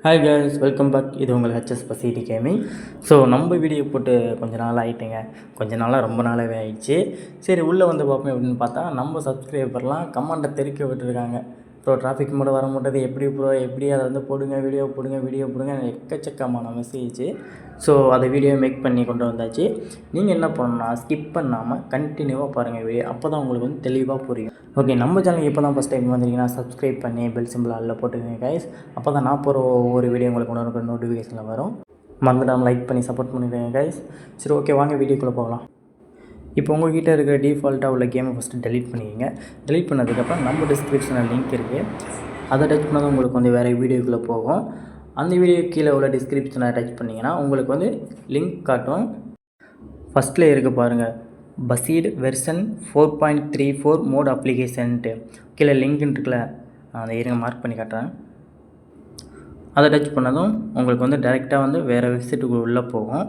Hi guys, welcome back. இது உங்கள் HS பசிடி கேமிங். ஸோ நம்ம வீடியோ போட்டு கொஞ்ச நாள் ஆகிட்டுங்க. கொஞ்ச நாளாக ரொம்ப நாளாகவே ஆயிடுச்சு. சரி, உள்ளே வந்து பார்ப்போம் அப்படின்னு பார்த்தா நம்ம சப்ஸ்கிரைபர்லாம் கமெண்ட்டை தெறிக்க விட்டுருக்காங்க. ப்ரோ டிராஃபிக் மட்டும் வர மாட்டேது, எப்படி ப்ரோ, எப்படி அதை வந்து போடுங்க, வீடியோ போடுங்க எக்கச்சக்கமான மெசேஜ். ஸோ அதை வீடியோ மேக் பண்ணி கொண்டு வந்தாச்சு. நீங்கள் என்ன பண்ணணும்னா ஸ்கிப் பண்ணாமல் கண்டினியூவாக பாருங்கள் வீடியோ, அப்போ தான் உங்களுக்கு வந்து தெளிவாக புரியும். ஓகே, நம்ம சேனல் இப்போ தான் ஃபஸ்ட் டைம் வந்தீங்கன்னா சப்ஸ்கிரைப் பண்ணி பெல் சிம்பிள் அதில் போட்டுக்கோங்க கைஸ். அப்போ தான் நான் போகிற ஒவ்வொரு வீடியோ உங்களுக்கு ஒன்று நோட்டிஃபிகேஷனில் வரும். மறந்துடாமல் லைக் பண்ணி சப்போர்ட் பண்ணிடுங்க கைஸ். சரி, ஓகே, வாங்க வீடியோக்குள்ளே போகலாம். இப்போ உங்கள்கிட்ட இருக்கிற டிஃபால்ட்டாக உள்ள கேமை ஃபஸ்ட்டு டெலீட் பண்ணிக்கிங்க. டெலீட் பண்ணதுக்கப்புறம் நம்ம டிஸ்கிரிப்ஷனில் லிங்க் இருக்குது, அதை டச் பண்ணால் உங்களுக்கு வந்து வேறு வீடியோக்குள்ளே போகும். அந்த வீடியோ கீழே உள்ள டிஸ்கிரிப்ஷனை டச் பண்ணிங்கன்னா உங்களுக்கு வந்து லிங்க் காட்டும். ஃபஸ்ட்டில் இருக்க பாருங்கள், பசீட் வெர்ஷன் 4.34 மோட் அப்ளிகேஷன்ட்டு கீழே லிங்க்னு இருக்குல்ல, அதை இருங்க மார்க் பண்ணி காட்டுறேன். அதை டச் பண்ணதும் உங்களுக்கு வந்து டைரெக்டாக வந்து வேறு வெப்சைட்டுக்கு உள்ளே போகும்.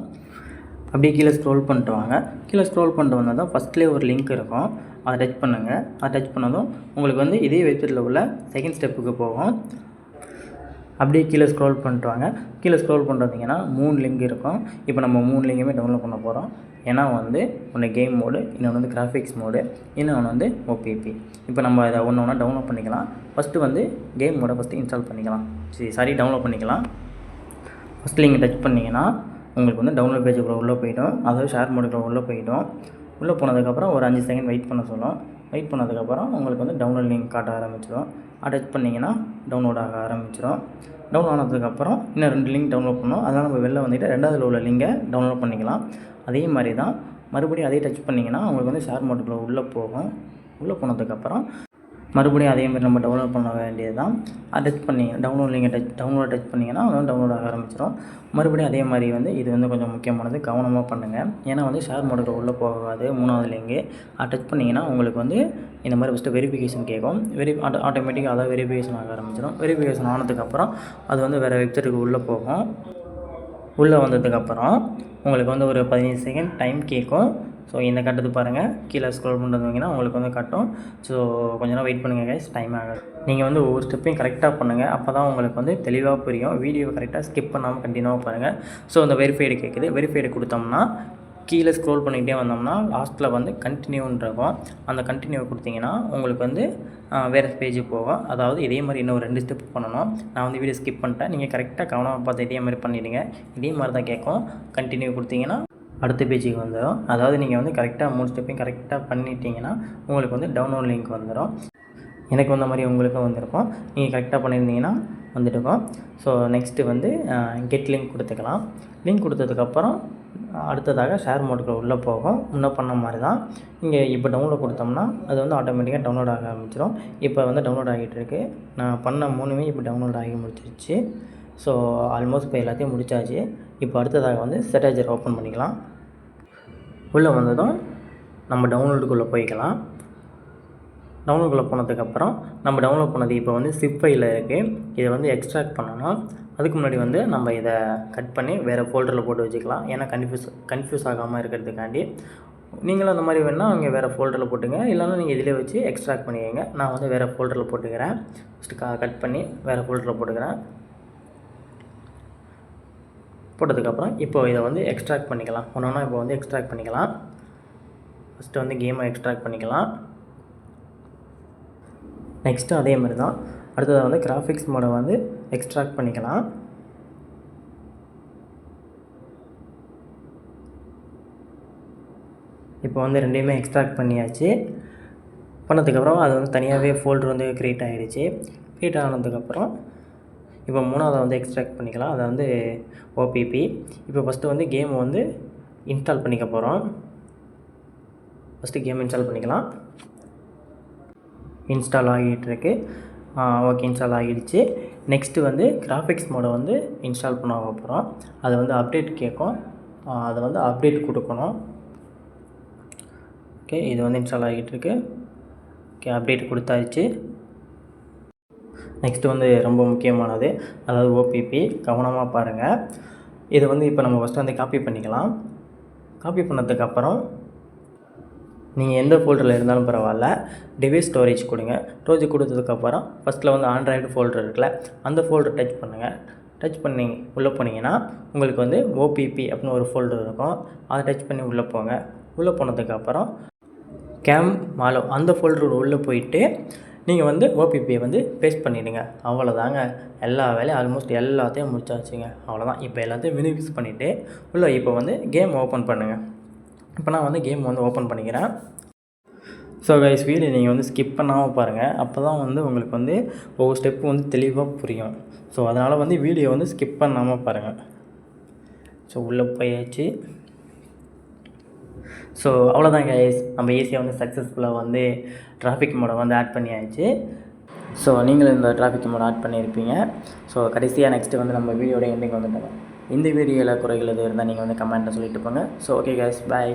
அப்படியே கீழே ஸ்க்ரோல் பண்ணிட்டு வாங்க. கீழே ஸ்க்ரோல் பண்ணிட்டு வந்தால் தான் ஃபஸ்ட்லேயே ஒரு லிங்க் இருக்கும், அதை டச் பண்ணுங்கள். அதை டச் பண்ணதும் உங்களுக்கு வந்து இதே வெப்சைட்டில் உள்ள செகண்ட் ஸ்டெப்புக்கு போகும். அப்படியே கீழே ஸ்க்ரோல் பண்ணிட்டு வாங்க. கீழே ஸ்க்ரோல் பண்ணிட்டு வந்தீங்கன்னா 3 லிங்க் இருக்கும். இப்போ நம்ம 3 லிங்குமே டவுன்லோட் பண்ண போகிறோம். ஏன்னா வந்து ஒன்று கேம் மோடு, இன்னொன்று வந்து கிராஃபிக்ஸ் மோடு, இன்னொன்று வந்து ஓபிபி. இப்போ நம்ம இதை ஒன்று ஒன்றா டவுன்லோட் பண்ணிக்கலாம். ஃபஸ்ட்டு வந்து கேம் மோடை ஃபஸ்ட்டு இன்ஸ்டால் பண்ணிக்கலாம். டவுன்லோட் பண்ணிக்கலாம். ஃபஸ்ட்டு லிங்க் டச் பண்ணிங்கன்னா உங்களுக்கு வந்து டவுன்லோட் பேஜுக்குள்ளே உள்ளே போய்டும், அதாவது ஷேர் மோடுக்குள்ளே உள்ளே போய்டும். உள்ளே போனதுக்கப்புறம் ஒரு 5 செகண்ட் வெயிட் பண்ண சொல்லும். வெயிட் பண்ணதுக்கப்புறம் உங்களுக்கு வந்து டவுன்லோட் லிங்க் காட்ட ஆரம்பிச்சிடும். டச் பண்ணிங்கன்னா டவுன்லோட் ஆக ஆரம்பிச்சிடும். டவுன்லோட் ஆனதுக்கப்புறம் இன்னும் 2 லிங்க் டவுன்லோட் பண்ணணும். அதனால் நம்ம வெளில வந்துட்டு 2வதுல உள்ள லிங்கை டவுன்லோட் பண்ணிக்கலாம். அதே மாதிரி தான் மறுபடியும் அதே டச் பண்ணிங்கன்னா உங்களுக்கு வந்து ஷேர் மோடுக்குள்ளே உள்ளே போகும். உள்ளே போனதுக்கப்புறம் மறுபடியும் அதேமாதிரி நம்ம டவுன்லோட் பண்ண வேண்டியது தான். அதை டச் பண்ணி டவுன்லோட் டச் பண்ணிங்கன்னா வந்து டவுன்லோட் ஆக ஆரம்பிச்சிடும். மறுபடியும் அதே மாதிரி வந்து இது வந்து கொஞ்சம் முக்கியமானது, கவனமாக பண்ணுங்கள். ஏன்னா வந்து ஷேர் மோடுக்குள்ள உள்ளே போகாது 3வது லிங்கு. அதை டச் பண்ணிங்கன்னா உங்களுக்கு வந்து இந்த மாதிரி ஃபஸ்ட்டு வெரிஃபிகேஷன் கேட்கும். ஆட்டோமேட்டிக்காக அதாவது வெரிஃபிகேஷன் ஆக ஆரம்பிச்சிடும். வெரிஃபிகேஷன் ஆனதுக்கப்புறம் அது வந்து வேறு வெப்சைட்டுக்கு உள்ளே போகும். உள்ளே வந்ததுக்கப்புறம் உங்களுக்கு வந்து ஒரு 15 செகண்ட் டைம் கேட்கும். ஸோ இந்த கட்டத்து பாருங்கள், கீழே ஸ்க்ரோல் பண்ணிட்டு வந்தீங்கன்னா உங்களுக்கு வந்து காட்டும். ஸோ கொஞ்ச நேரம் வெயிட் பண்ணுங்கள் கைஸ், டைம் ஆகாது. நீங்கள் வந்து ஒவ்வொரு ஸ்டெப்பையும் கரெக்டாக பண்ணுங்கள், அப்போ தான் உங்களுக்கு வந்து தெளிவாக புரியும். வீடியோ கரெக்டாக ஸ்கிப் பண்ணாமல் கண்டினியூவாக பாருங்கள். ஸோ அந்த வெரிஃபைடு கேட்குது, வெரிஃபைடு கொடுத்தோம்னா கீழே ஸ்க்ரோல் பண்ணிக்கிட்டே வந்தோம்னா லாஸ்ட்டில் வந்து கண்டினியூன்னு இருக்கும். அந்த கண்டினியூ கொடுத்தீங்கன்னா உங்களுக்கு வந்து வேறு பேஜுக்கு போகும். அதாவது இதே மாதிரி இன்னும் 2 ஸ்டெப் பண்ணணும். நான் வந்து வீடியோ ஸ்கிப் பண்ணிட்டேன், நீங்கள் கரெக்டாக கவனமாக பார்த்து இதே மாதிரி பண்ணிவிடுங்க. இதே மாதிரி தான் கேட்கும். கண்டினியூ கொடுத்தீங்கன்னா அடுத்த பேஜுக்கு வந்துடும். அதாவது நீங்கள் வந்து கரெக்டாக 3 ஸ்டெப்பையும் கரெக்டாக பண்ணிட்டீங்கன்னா உங்களுக்கு வந்து டவுன்லோட் லிங்க் வந்துடும். எனக்கு வந்த மாதிரி உங்களுக்கும் வந்திருக்கும். நீங்கள் கரெக்டாக பண்ணியிருந்தீங்கன்னா வந்துட்டுருக்கோம். ஸோ நெக்ஸ்ட்டு வந்து கெட் லிங்க் கொடுத்துக்கலாம். லிங்க் கொடுத்ததுக்கப்புறம் அடுத்ததாக ஷேர் மோடுக்குள்ள உள்ளே போகும். முன்ன பண்ண மாதிரி தான். இங்கே இப்போ டவுன்லோட் கொடுத்தோம்னா அது வந்து ஆட்டோமேட்டிக்காக டவுன்லோட் ஆக ஆரம்பிச்சிடும். இப்போ வந்து டவுன்லோட் ஆகிட்டு இருக்குது. நான் பண்ண 3மே இப்போ டவுன்லோட் ஆகி முடிச்சிருச்சு. ஸோ ஆல்மோஸ்ட் இப்போ எல்லாத்தையும் முடிச்சாச்சு. இப்போ அடுத்ததாக வந்து செட்டாஜர் ஓப்பன் பண்ணிக்கலாம். உள்ளே வந்ததும் நம்ம டவுன்லோடுக்குள்ளே போய்க்கலாம். டவுன்லோடுக்குள்ளே போனதுக்கப்புறம் நம்ம டவுன்லோட் பண்ணது இப்போ வந்து சிப் ஃபைலில் இருக்குது. இதை வந்து எக்ஸ்ட்ராக்ட் பண்ணணும். அதுக்கு முன்னாடி வந்து நம்ம இதை கட் பண்ணி வேறு ஃபோல்டரில் போட்டு வச்சுக்கலாம். ஏன்னா கன்ஃபியூஸ் ஆகாமல் இருக்கிறதுக்காண்டி. நீங்களும் அந்த மாதிரி வேணால் அங்கே வேறு ஃபோல்டரில் போட்டுங்க, இல்லைன்னா நீங்கள் இதிலே வச்சு எக்ஸ்ட்ராக்ட் பண்ணிக்கங்க. நான் வந்து வேறு ஃபோல்டரில் போட்டுக்கிறேன். ஃபஸ்ட்டு கட் பண்ணி வேறு ஃபோல்டரில் போட்டுக்கிறேன். போட்டதுக்கப்புறம் இப்போ இதை வந்து எக்ஸ்ட்ராக்ட் பண்ணிக்கலாம். ஒன்றா இப்போ வந்து எக்ஸ்ட்ராக்ட் பண்ணிக்கலாம். ஃபஸ்ட்டு வந்து கேமை எக்ஸ்ட்ராக்ட் பண்ணிக்கலாம். நெக்ஸ்ட்டு அதே மாதிரி தான் அடுத்ததாக வந்து கிராஃபிக்ஸ் மோடை வந்து எக்ஸ்ட்ராக்ட் பண்ணிக்கலாம். இப்போ வந்து 2யுமே எக்ஸ்ட்ராக்ட் பண்ணியாச்சு. பண்ணதுக்கப்புறம் அது வந்து தனியாகவே ஃபோல்டர் வந்து க்ரியேட் ஆகிடுச்சு. க்ரியேட் ஆனதுக்கப்புறம் இப்போ 3வது வந்து எக்ஸ்ட்ராக்ட் பண்ணிக்கலாம். அதை வந்து ஓபிபி. இப்போ ஃபஸ்ட்டு வந்து கேம் வந்து இன்ஸ்டால் பண்ணிக்க போகிறோம். ஃபஸ்ட்டு கேம் இன்ஸ்டால் பண்ணிக்கலாம். இன்ஸ்டால் ஆகிட்டுருக்கு. ஓகே, இன்ஸ்டால் ஆகிடுச்சு. நெக்ஸ்ட்டு வந்து கிராஃபிக்ஸ் மோடை வந்து இன்ஸ்டால் பண்ண போகிறோம். அதை வந்து அப்டேட் கேட்கும், அதை வந்து அப்டேட் கொடுக்கணும். ஓகே, இது வந்து இன்ஸ்டால் ஆகிட்டுருக்கு. ஓகே, அப்டேட் கொடுத்தாச்சு. நெக்ஸ்ட்டு வந்து ரொம்ப முக்கியமானது, அதாவது ஓபிபி. கவனமாக பாருங்கள். இதை வந்து இப்போ நம்ம ஃபஸ்ட்டு வந்து காப்பி பண்ணிக்கலாம். காப்பி பண்ணதுக்கப்புறம் நீங்கள் எந்த ஃபோல்டரில் இருந்தாலும் பரவாயில்ல, டிவைஸ் ஸ்டோரேஜ் கொடுங்க. ஸ்டோரேஜ் கொடுத்ததுக்கப்புறம் ஃபஸ்ட்டில் வந்து ஆண்ட்ராய்டு ஃபோல்டர் இருக்குல்ல, அந்த ஃபோல்டர் டச் பண்ணுங்கள். டச் பண்ணி உள்ளே போனீங்கன்னா உங்களுக்கு வந்து ஓபிபி அப்படின்னு ஒரு ஃபோல்டர் இருக்கும். அதை டச் பண்ணி உள்ளே போங்க. உள்ளே போனதுக்கப்புறம் கேம் மாலோ அந்த ஃபோல்டரோட உள்ளே போயிட்டு நீங்கள் வந்து ஓபிபியை வந்து பேஸ்ட் பண்ணிவிடுங்க. அவ்வளோதாங்க, எல்லா வேலையும் ஆல்மோஸ்ட் எல்லாத்தையும் முடிச்சாச்சுங்க. அவ்வளோதான். இப்போ எல்லாத்தையும் மினிமைஸ் பண்ணிவிட்டு உள்ளே இப்போ வந்து கேம் ஓப்பன் பண்ணுங்கள். இப்போ நான் வந்து கேம் வந்து ஓப்பன் பண்ணிக்கிறேன். ஸோ கைஸ், வீடியோ நீங்கள் வந்து ஸ்கிப் பண்ணாமல் பாருங்கள். அப்போ தான் வந்து உங்களுக்கு வந்து ஒவ்வொரு ஸ்டெப்பு வந்து தெளிவாக புரியும். ஸோ அதனால் வந்து வீடியோ வந்து ஸ்கிப் பண்ணாமல் பாருங்கள். ஸோ உள்ளே போயாச்சு. ஸோ அவ்வளோதான் கைஸ், நம்ம ஈஸியாக வந்து சக்ஸஸ்ஃபுல்லாக வந்து டிராஃபிக் மோடை வந்து ஆட் பண்ணியாச்சு. ஸோ நீங்களும் இந்த டிராஃபிக் மோட் ஆட் பண்ணியிருப்பீங்க. ஸோ கடைசியாக நெக்ஸ்ட்டு வந்து நம்ம வீடியோட எண்டிங் வந்துட்டோம். இந்த வீடியோவில் குறைகள் எது இருந்தால் நீங்கள் வந்து கமெண்ட்டில் சொல்லிட்டு போங்க. ஸோ ஓகே கைஸ், பாய்.